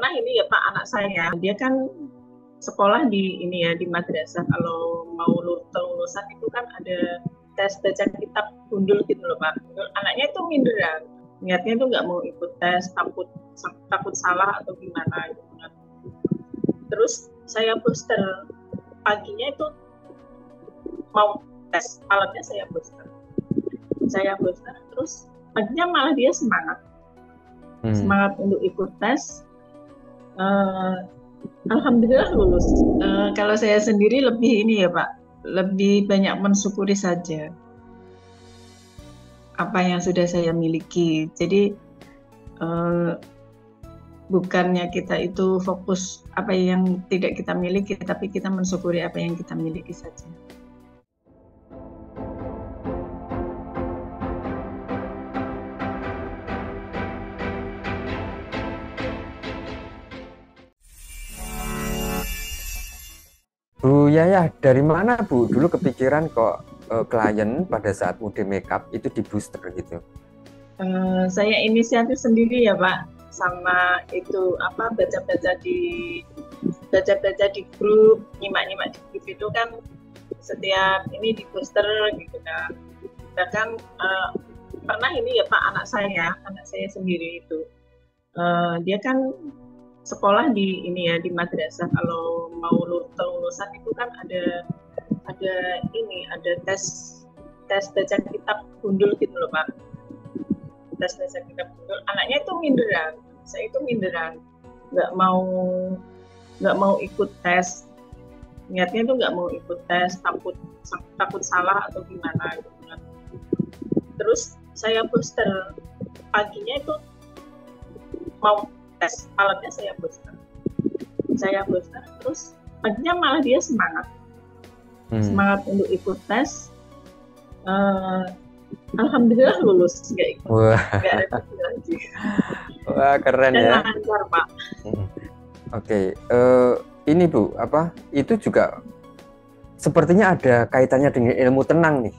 pernah ini ya Pak, anak saya dia kan sekolah di ini ya di madrasah. Kalau mau kelulusan itu kan ada tes baca kitab gundul gitu loh Pak. Anaknya itu minderan, niatnya tuh nggak mau ikut tes, takut salah atau gimana gitu kan. Terus saya booster paginya itu mau tes, malamnya saya booster terus paginya malah dia semangat untuk ikut tes. Alhamdulillah lulus. Kalau saya sendiri lebih ini ya Pak, lebih banyak mensyukuri saja apa yang sudah saya miliki. Jadi bukannya kita itu fokus apa yang tidak kita miliki, tapi kita mensyukuri apa yang kita miliki saja. Bu Yayah, dari mana Bu dulu kepikiran kok klien pada saat mode makeup itu di booster gitu? Saya inisiatif sendiri ya Pak, sama itu apa baca-baca di grup, nyimak di grup itu kan setiap ini di booster gitu kan. Bahkan pernah ini ya Pak, anak saya sendiri itu dia kan sekolah di ini ya di madrasah. Kalau mau kelulusan itu kan ada tes baca kitab gundul gitu loh Pak. Tes baca kitab gundul. Anaknya itu minderan, saya itu minderan, nggak mau ikut tes. Niatnya tuh nggak mau ikut tes, takut salah atau gimana gitu kan. Terus saya booster paginya itu mau tes, malamnya saya booster terus paginya malah dia semangat untuk ikut tes. Alhamdulillah lulus, nggak repot lagi. Wah, keren. Dan ya, lancar Pak. Oke, ini Bu, itu juga sepertinya ada kaitannya dengan ilmu tenang nih,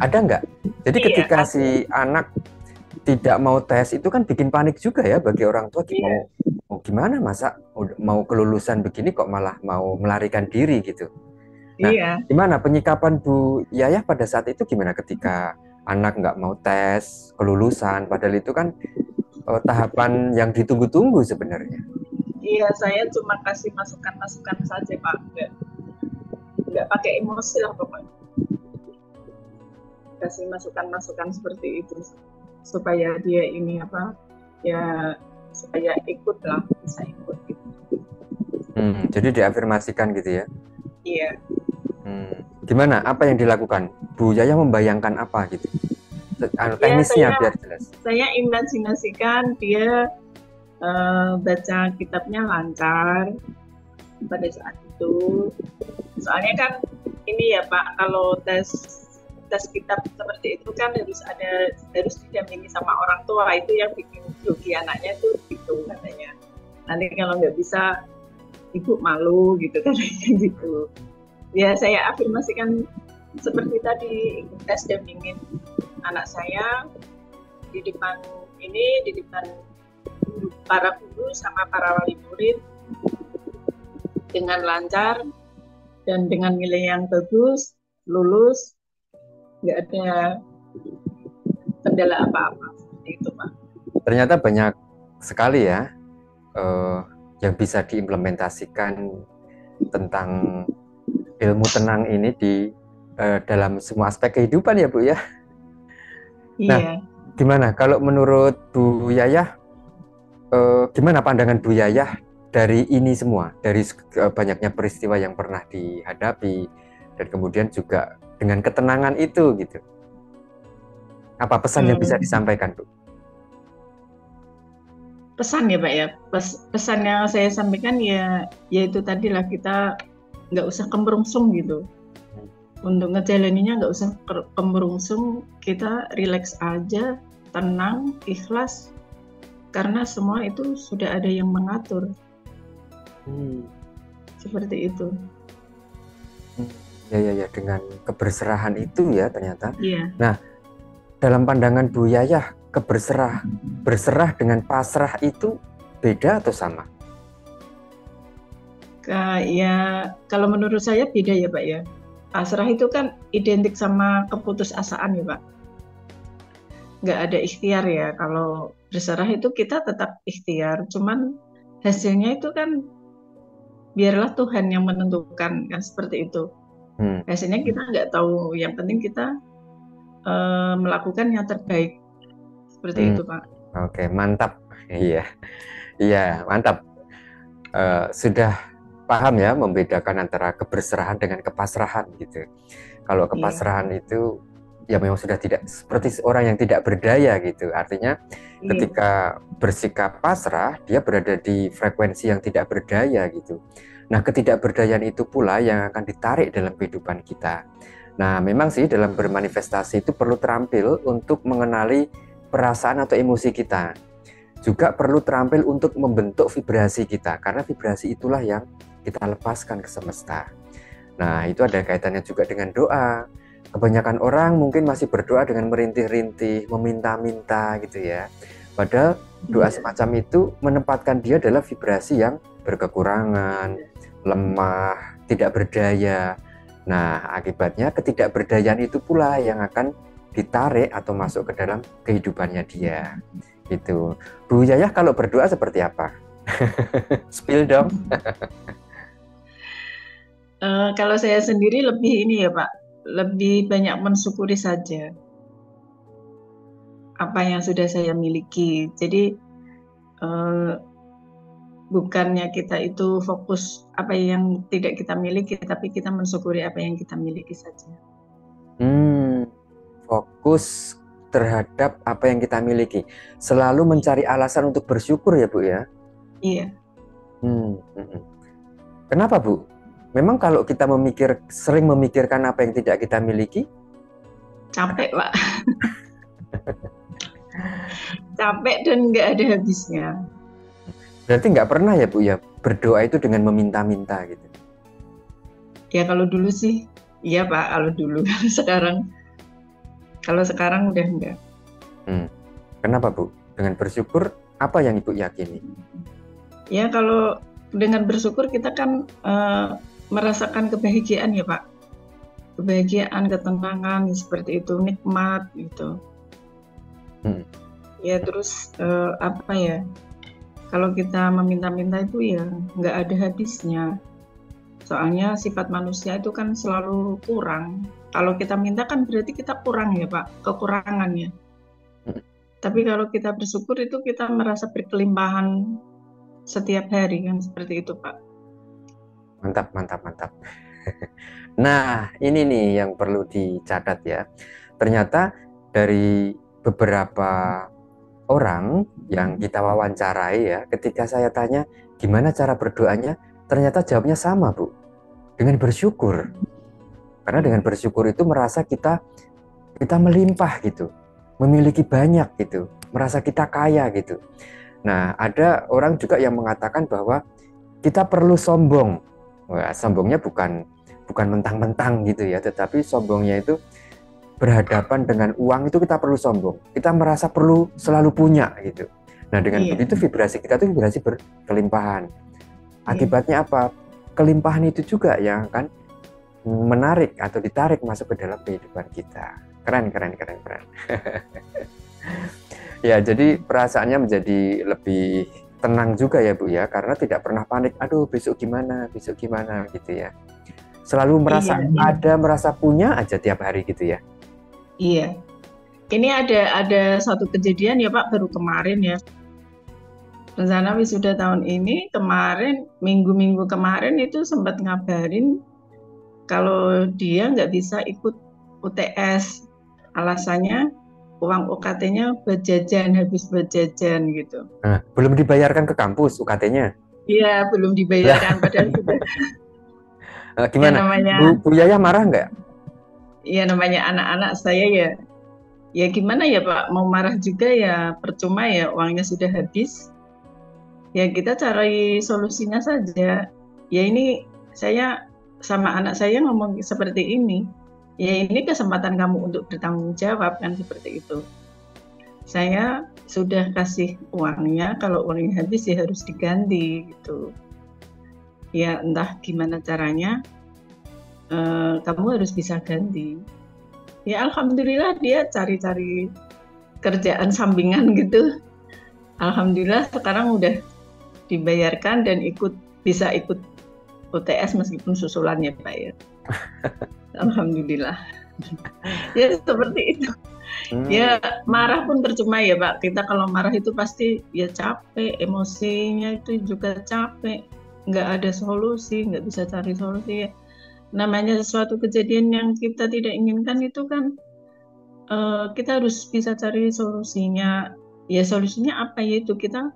ada nggak? Jadi iya, ketika si anak tidak mau tes itu kan bikin panik juga ya bagi orang tua. Iya. Mau gimana, masa mau kelulusan begini kok malah mau melarikan diri gitu. Nah, iya. Gimana penyikapan Bu Yayah pada saat itu, gimana ketika anak nggak mau tes kelulusan, padahal itu kan tahapan yang ditunggu-tunggu sebenarnya. Iya, saya cuma kasih masukan saja Pak, nggak pakai emosi lah pokoknya. Kasih masukan seperti itu supaya dia ini supaya ikut lah, bisa ikut gitu. Jadi diafirmasikan gitu ya? Iya. Gimana? Apa yang dilakukan? Bu Yayah membayangkan apa gitu? Teknisnya biar jelas. Saya imajinasikan dia baca kitabnya lancar pada saat itu. Soalnya kan ini ya Pak, kalau tes kitab seperti itu kan harus didampingi sama orang tua. Itu yang bikin grogi anaknya tuh gitu katanya. Nanti kalau nggak bisa ibu malu gitu katanya gitu. Ya saya afirmasikan seperti tadi, tes dampingin anak saya di depan para guru sama para wali murid dengan lancar dan dengan nilai yang bagus, lulus, nggak ada kendala apa-apa seperti itu Pak. Ternyata banyak sekali ya yang bisa diimplementasikan tentang ilmu tenang ini di dalam semua aspek kehidupan ya Bu ya. Iya. Nah, gimana kalau menurut Bu Yayah, gimana pandangan Bu Yayah dari ini semua, dari banyaknya peristiwa yang pernah dihadapi dan kemudian juga dengan ketenangan itu gitu? Apa pesan yang bisa disampaikan Bu? Pesan ya Pak ya, pesan yang saya sampaikan yaitu tadilah, kita nggak usah kemerungsung gitu. Untuk ngejalaninya nggak usah kemerungsung, kita relax aja, tenang, ikhlas, karena semua itu sudah ada yang mengatur. Seperti itu. Ya, dengan keberserahan itu ya ternyata. Iya. Nah, dalam pandangan Bu Yayah, berserah dengan pasrah itu beda atau sama? Ya, kalau menurut saya beda ya Pak ya. Pasrah itu kan identik sama keputusasaan ya Pak. Nggak ada ikhtiar ya. Kalau berserah itu kita tetap ikhtiar. Cuman hasilnya itu kan biarlah Tuhan yang menentukan, kan seperti itu. Hasilnya kita nggak tahu. Yang penting kita melakukan yang terbaik. Seperti itu Pak. Oke, mantap. Iya, mantap. Sudah paham ya membedakan antara keberserahan dengan kepasrahan gitu. Kalau kepasrahan itu ya memang sudah tidak seperti orang yang tidak berdaya gitu. Artinya ketika bersikap pasrah, dia berada di frekuensi yang tidak berdaya gitu. Nah, ketidakberdayaan itu pula yang akan ditarik dalam kehidupan kita. Nah, memang sih dalam bermanifestasi itu perlu terampil untuk mengenali perasaan atau emosi kita. Juga perlu terampil untuk membentuk vibrasi kita, karena vibrasi itulah yang kita lepaskan ke semesta. Nah, itu ada kaitannya juga dengan doa. Kebanyakan orang mungkin masih berdoa dengan merintih-rintih, meminta-minta gitu ya. Padahal doa semacam itu menempatkan dia adalah vibrasi yang berkekurangan, lemah, tidak berdaya. Nah, akibatnya ketidakberdayaan itu pula yang akan ditarik atau masuk ke dalam kehidupannya dia. Gitu. Bu Yayah kalau berdoa seperti apa? Spill dong. Kalau saya sendiri lebih ini ya Pak, lebih banyak mensyukuri saja apa yang sudah saya miliki. Jadi bukannya kita itu fokus apa yang tidak kita miliki, tapi kita mensyukuri apa yang kita miliki saja. Fokus terhadap apa yang kita miliki. Selalu mencari alasan untuk bersyukur ya Bu ya? Iya. Kenapa Bu? Memang kalau kita sering memikirkan apa yang tidak kita miliki? Capek Pak. Capek dan nggak ada habisnya. Berarti nggak pernah ya Bu ya berdoa itu dengan meminta-minta gitu? Ya kalau dulu sih, iya Pak, kalau dulu. Kalau sekarang udah enggak. Kenapa Bu? Dengan bersyukur apa yang Ibu yakini? Ya kalau dengan bersyukur kita kan merasakan kebahagiaan ya Pak. Kebahagiaan, ketenangan seperti itu, nikmat gitu. Ya terus apa ya? Kalau kita meminta-minta itu ya nggak ada habisnya. Soalnya sifat manusia itu kan selalu kurang. Kalau kita minta kan berarti kita kurang ya Pak, kekurangannya. Tapi kalau kita bersyukur itu kita merasa berkelimpahan setiap hari kan seperti itu Pak. Mantap, mantap, mantap. Nah, ini nih yang perlu dicatat ya. Ternyata dari beberapa orang yang kita wawancarai ya, ketika saya tanya gimana cara berdoanya, ternyata jawabnya sama Bu, dengan bersyukur. Karena dengan bersyukur itu merasa kita melimpah gitu, memiliki banyak gitu, merasa kita kaya gitu. Nah, ada orang juga yang mengatakan bahwa kita perlu sombong. Wah, sombongnya bukan mentang-mentang gitu ya, tetapi sombongnya itu berhadapan dengan uang itu kita perlu sombong. Kita merasa perlu selalu punya gitu. Nah, dengan begitu vibrasi kita itu vibrasi berkelimpahan. Akibatnya apa? Kelimpahan itu juga yang akan menarik atau ditarik masuk ke dalam kehidupan kita. Keren. Ya, jadi perasaannya menjadi lebih tenang juga ya Bu ya, karena tidak pernah panik, aduh besok gimana gitu ya. Selalu merasa merasa punya aja tiap hari gitu ya. Iya. Ini ada satu kejadian ya Pak, baru kemarin ya. Rencana wisuda tahun ini, kemarin minggu kemarin itu sempat ngabarin kalau dia nggak bisa ikut UTS. Alasannya uang UKT-nya buat jajan, habis buat jajan gitu. Nah, belum dibayarkan ke kampus UKT-nya? Iya, belum dibayarkan padahal sudah. Gimana? Ya, Bu Yayah marah nggak? Iya, namanya anak-anak saya ya gimana ya Pak, mau marah juga ya percuma ya, uangnya sudah habis. Ya kita cari solusinya saja. Ya ini saya sama anak saya ngomong seperti ini. Ya ini kesempatan kamu untuk bertanggung jawab kan seperti itu. Saya sudah kasih uangnya, kalau uangnya habis ya harus diganti gitu. ya entah gimana caranya, kamu harus bisa ganti. Ya alhamdulillah dia cari-cari kerjaan sampingan gitu. Alhamdulillah sekarang udah dibayarkan dan bisa ikut UTS meskipun susulannya Pak ya. Alhamdulillah. Ya seperti itu. Ya marah pun percuma ya Pak. Kita kalau marah itu pasti ya capek, emosinya itu juga capek. Nggak ada solusi, nggak bisa cari solusi ya. Namanya sesuatu kejadian yang kita tidak inginkan itu kan kita harus bisa cari solusinya. Ya solusinya apa ya itu kita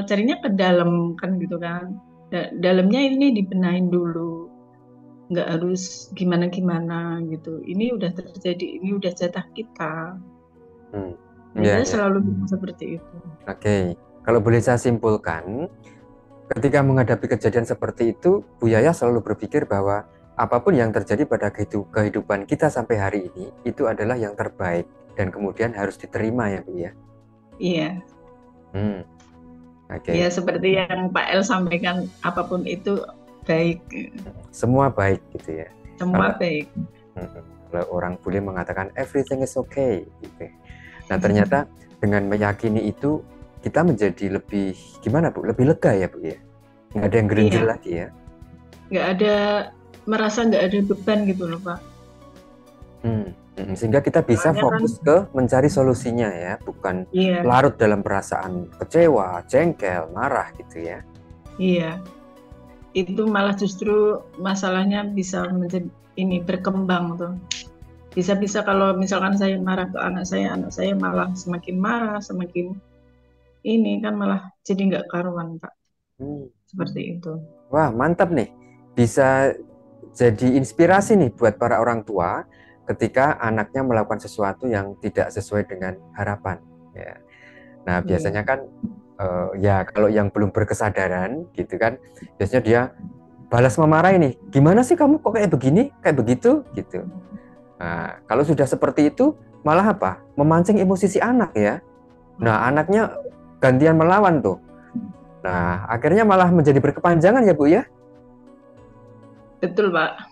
carinya ke dalam kan gitu kan. Dalamnya ini dibenahin dulu, nggak harus gimana-gimana gitu. Ini udah terjadi, ini udah jatah kita. Ya, Kita selalu seperti itu. Oke, kalau boleh saya simpulkan, ketika menghadapi kejadian seperti itu, Bu Yaya selalu berpikir bahwa apapun yang terjadi pada kehidupan kita sampai hari ini, itu adalah yang terbaik dan kemudian harus diterima ya Bu ya. Iya. Oke. Ya seperti yang Pak El sampaikan, apapun itu baik. Semua baik gitu ya. Semua baik. Kalau orang boleh mengatakan everything is okay gitu. Nah ternyata dengan meyakini itu kita menjadi lebih gimana Bu? Lebih lega ya Bu ya. Nggak ada yang gerinjil lagi ya. Nggak ada, merasa nggak ada beban gitu loh Pak. Sehingga kita bisa fokus ke mencari solusinya ya, bukan larut dalam perasaan kecewa, jengkel, marah gitu ya. Iya, itu malah justru masalahnya bisa menjadi ini berkembang tuh. Bisa-bisa kalau misalkan saya marah ke anak saya malah semakin marah, semakin ini kan malah jadi nggak karuan Pak. Seperti itu. Wah mantap nih, bisa jadi inspirasi nih buat para orang tua ketika anaknya melakukan sesuatu yang tidak sesuai dengan harapan. Ya. Nah biasanya kan ya kalau yang belum berkesadaran gitu kan, biasanya dia balas memarahi nih, gimana sih kamu kok kayak begini, kayak begitu gitu. Nah kalau sudah seperti itu malah apa? Memancing emosi si anak ya. Nah anaknya gantian melawan tuh. Nah akhirnya malah menjadi berkepanjangan ya Bu ya. Betul Pak.